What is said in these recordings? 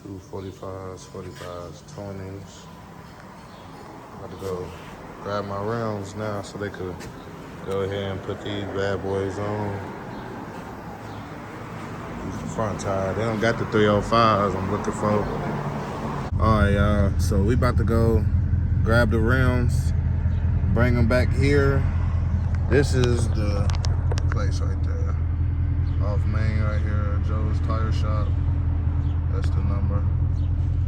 Two 45s, 45s, 20s. About to go grab my rims now so they could go ahead and put these bad boys on. Use the front tire. They don't got the 305s I'm looking for. Alright, y'all. So we about to go grab the rims, bring them back here. This is the place right there. Off Main right here, Joe's Tire Shop. That's the number.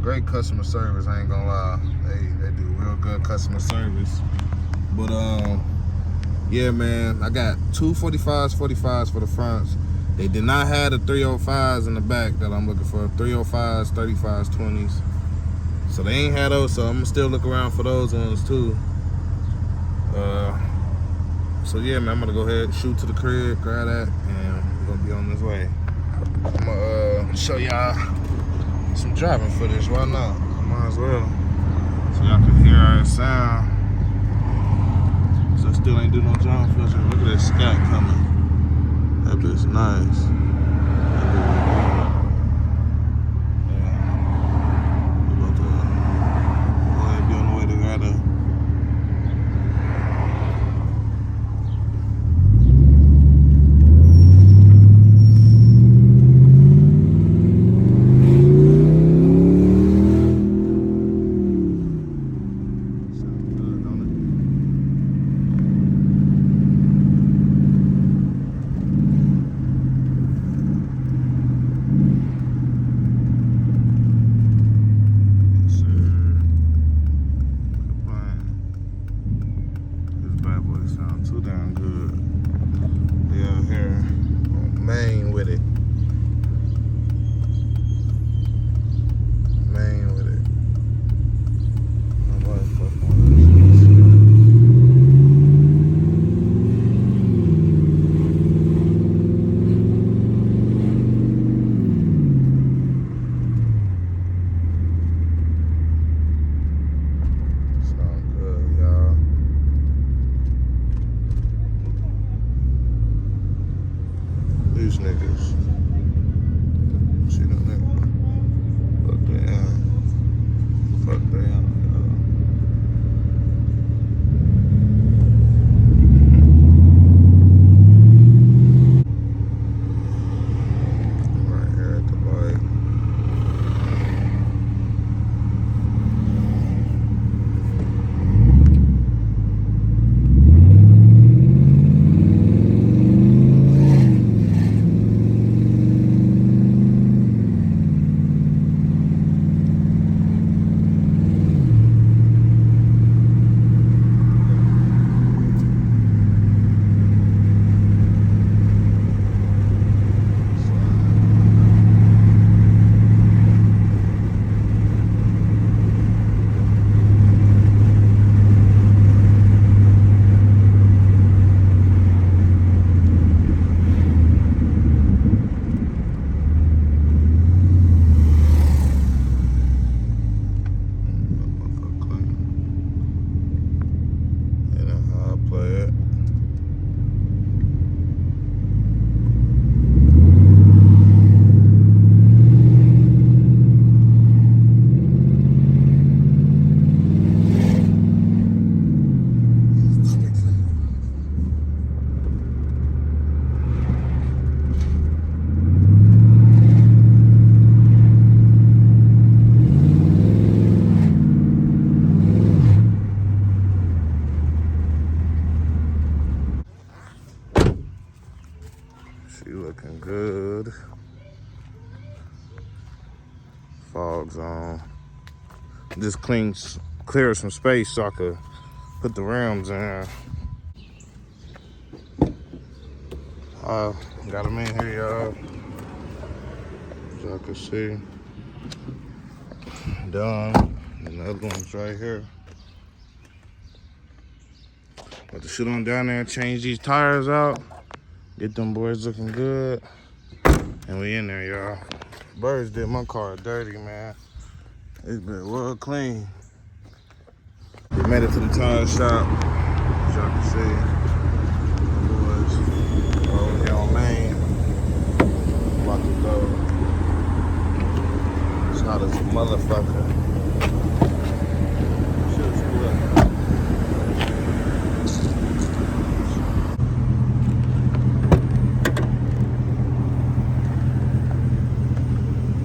Great customer service, I ain't gonna lie. They do real good customer service. But yeah, man, I got two 45s for the fronts. They did not have the 305s in the back that I'm looking for. 305s, 35s, 20s. So they ain't had those, so I'm gonna still look around for those ones too. So yeah, man, I'm gonna go ahead, shoot to the crib, grab that, and we're gonna be on this way. I'm gonna show y'all some driving footage. Why not? Might as well. So y'all can hear our sound. So I still ain't do no driving footage. Look at this scat coming. That bitch nice. Yeah. We're about to go ahead, be on the way to grab the too damn good. They out here on Main with it. Main with it. My motherfucking one of these. Sound good, y'all. These niggas. See them niggas? Fuck they on. Fuck they on, y'all. Right here at the light. She looking good. Fog's on. Just clear some space so I could put the rims in. Got them in here, y'all. As y'all can see. Done. And the other one's right here. About to shoot on down there and change these tires out. Get them boys looking good. And we in there, y'all. Birds did my car dirty, man. It's been well clean. We made it to the tire shop. As y'all can see. The boys over here on Main. About to go Hot as a motherfucker.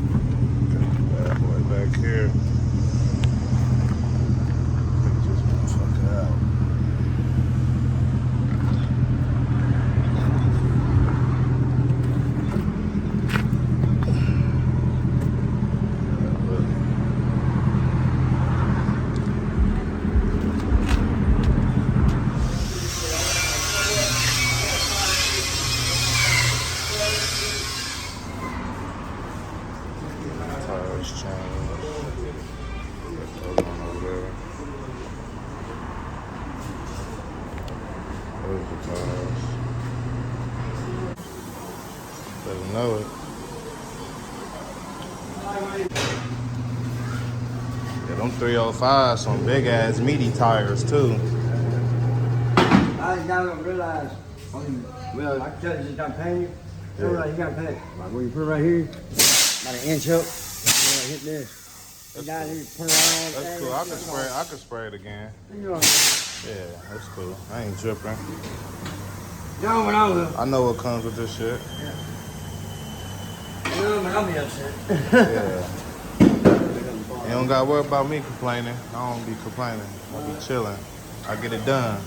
Bad boy back here. Check this motherfucker out. Tires changed. Got those on over there. Those the tires. Better know it. Yeah, them 305s, some big ass meaty tires too. I don't realize. Well, I can tell you, you got to pay you. You got to pay. Like when you put it right here, about an inch up, hit this. That's down cool. here, turn around. That's cool. I can spray it again. You know, Yeah, that's cool. I ain't tripping. you know when I was, I know what comes with this shit. you know when I'll be upset. Yeah. You don't gotta worry about me complaining. I don't be complaining. I be chilling. I get it done.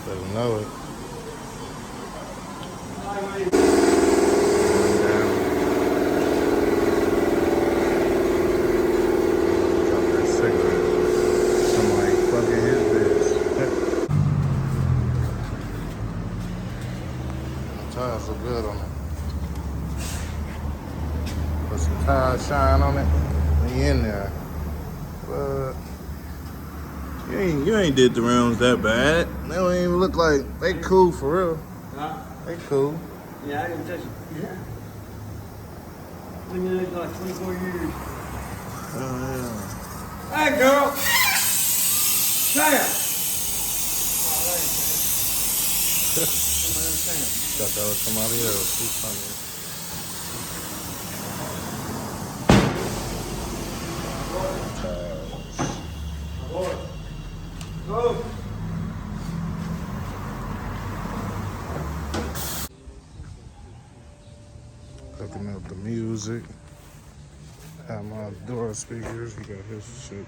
Better know it. Drop that cigarette. Somebody fucking his bitch. The tires look good on it. Put some tire shine on it. When you in there. But you ain't did the rims that bad. They don't even look like they cool for real. Huh? They cool. Yeah, I didn't touch it. Yeah. When you lived like 24 years. Oh Hey, girl. Sam. yeah. Thought that was somebody else. Who's funny? Oh. Hooking up the music. Have my door speakers. We got his shit.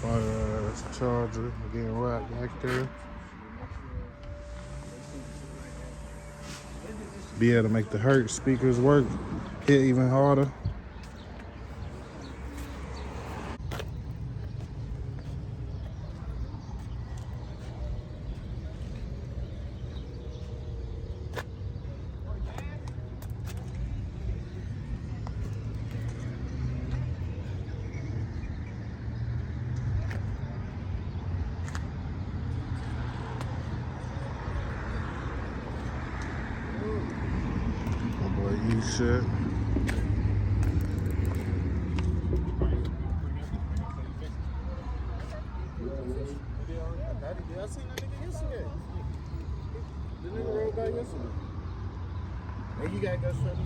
Fire ass charger. Getting wrapped back there. Be able to make the Hertz speakers work. Hit even harder. My boy, you shit. I seen that nigga yesterday. The nigga rode by yesterday. Hey, you gotta go straight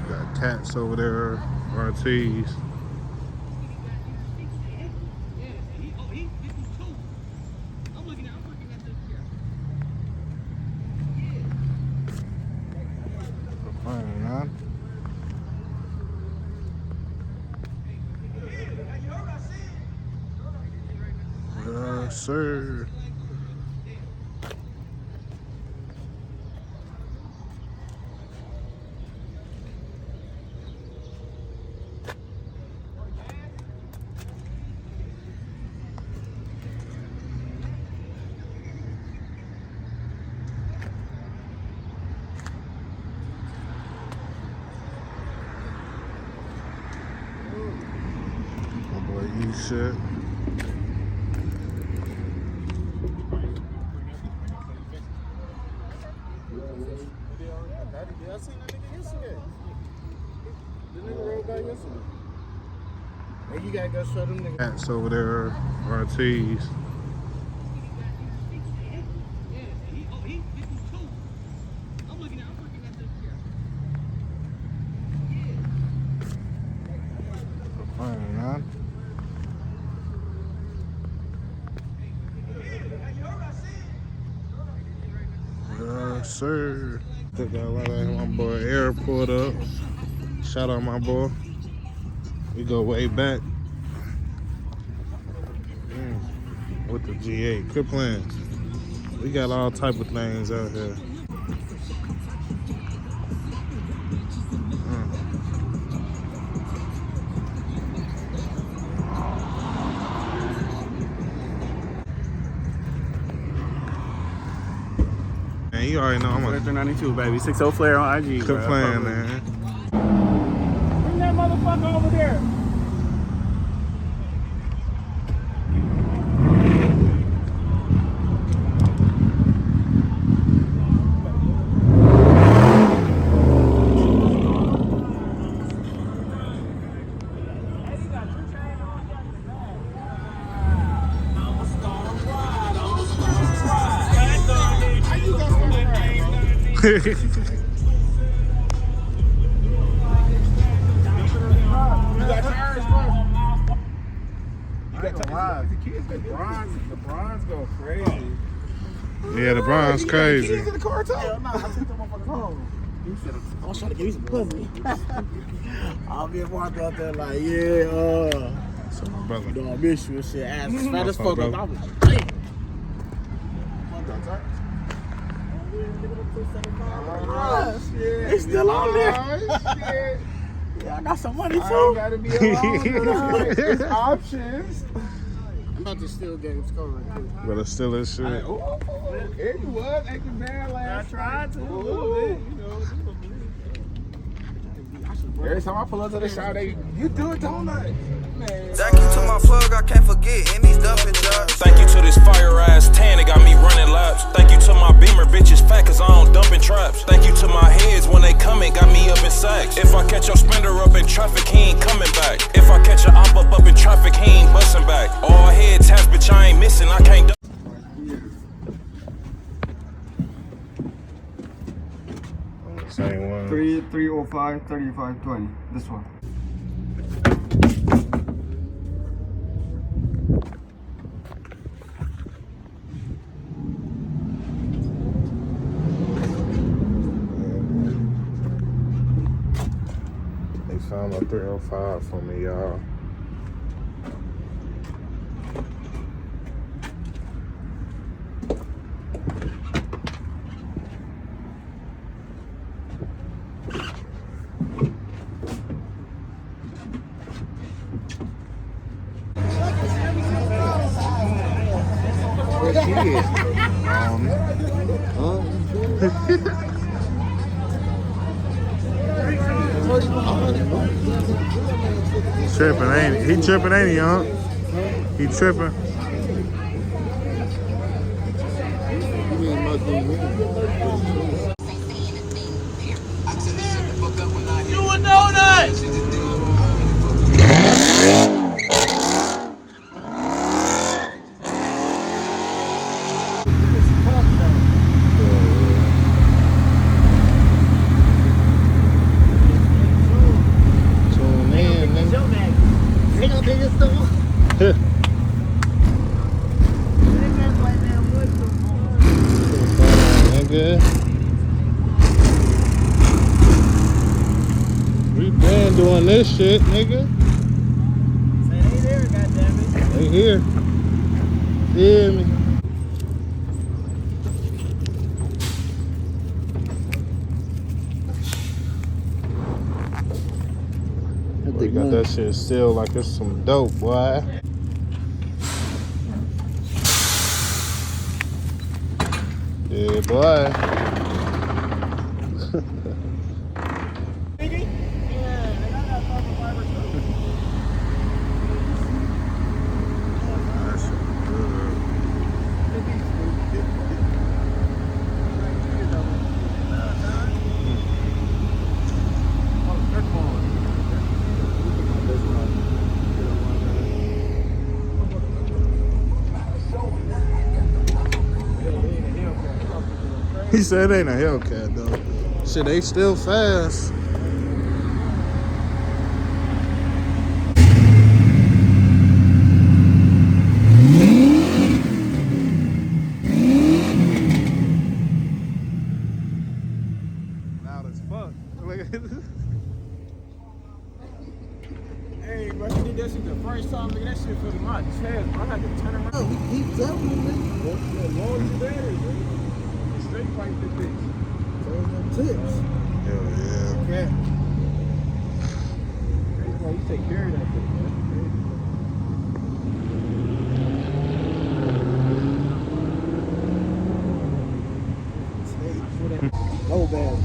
Got cats over there. RTs. Fine, man. Yes, sir. My boy, you shit. I seen that nigga yesterday. The nigga rode by yesterday. Hey, you gotta go straight them niggas. Cats over there. RTs. sir. Took a lot of my boy Airport up. Shout out my boy. We go way back. With the G8. Quit playing. We got all type of things out here. Man, you already know I'm a 92, baby. 60 flare on IG. quit playing, man. Bring that motherfucker over there. You You got tires, bro. You got tires. The bronze go crazy. Yeah, the Bronx crazy. Keys in the car too? Hell no, I took the motherfucker home. He said, I was trying to give you some pussy. I'll be walking out there like, yeah, So my brother. don't miss you and shit. Ass fat as That's my fuck. I brother. was damn. It's still on there. Yeah, I got some money too. I ain't gotta be alone. There's options. I'm about to steal games covered too. But it's still his shit. There you was acting bad last night. I tried to a little bit, you know. Every time I pull up to the shop, you do it, don't I? Man. Thank you to my plug, I can't forget in these dumping jobs. Thank you to this fire ass tan, it got me running laps. Thank you to my Beamer, bitches fat cause I don't dump in traps. Thank you to my heads when they coming, got me up in sacks. If I catch your spender up in traffic, he ain't coming back. If I catch a op up in traffic, he ain't busting back. All head taps, bitch, I ain't missing, I can't. Same one. 305 3520. This one. They found a 305 for me, y'all. Tripping, ain't he? He tripping, ain't he, huh? He tripping. You would know that! Tune in, nigga. Nigga. We been doing this shit, nigga. Say they there, goddammit. They here. Feel me? They got that shit still like it's some dope, boy. Yeah, boy. He said it ain't a Hellcat though. Shit, they still fast. as fuck. Look at this. Hey, bro, he did that shit the first time. Look at that shit for my chest. I had to turn around. Oh, he keeps up with me. As long as you there, bro. Straight fight the bitch. Those them tips. Hell yeah. Yeah. Bro, you take care of that bitch, man. Low bad.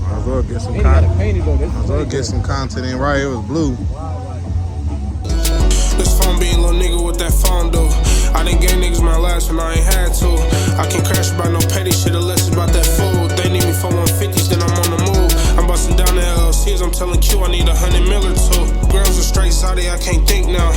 Might as well get some Ain't gotta content. paint it though. Might as well get some content in right. It was blue. This phone being little nigga with that phone though. I done gave niggas my last when I ain't had to. I can crash about no petty shit unless it's about that food. They need me for 150s, then I'm on the move. I'm busting down the LLCs, I'm telling Q I need 100 mil or two. Girls are straight Saudi, I can't think now.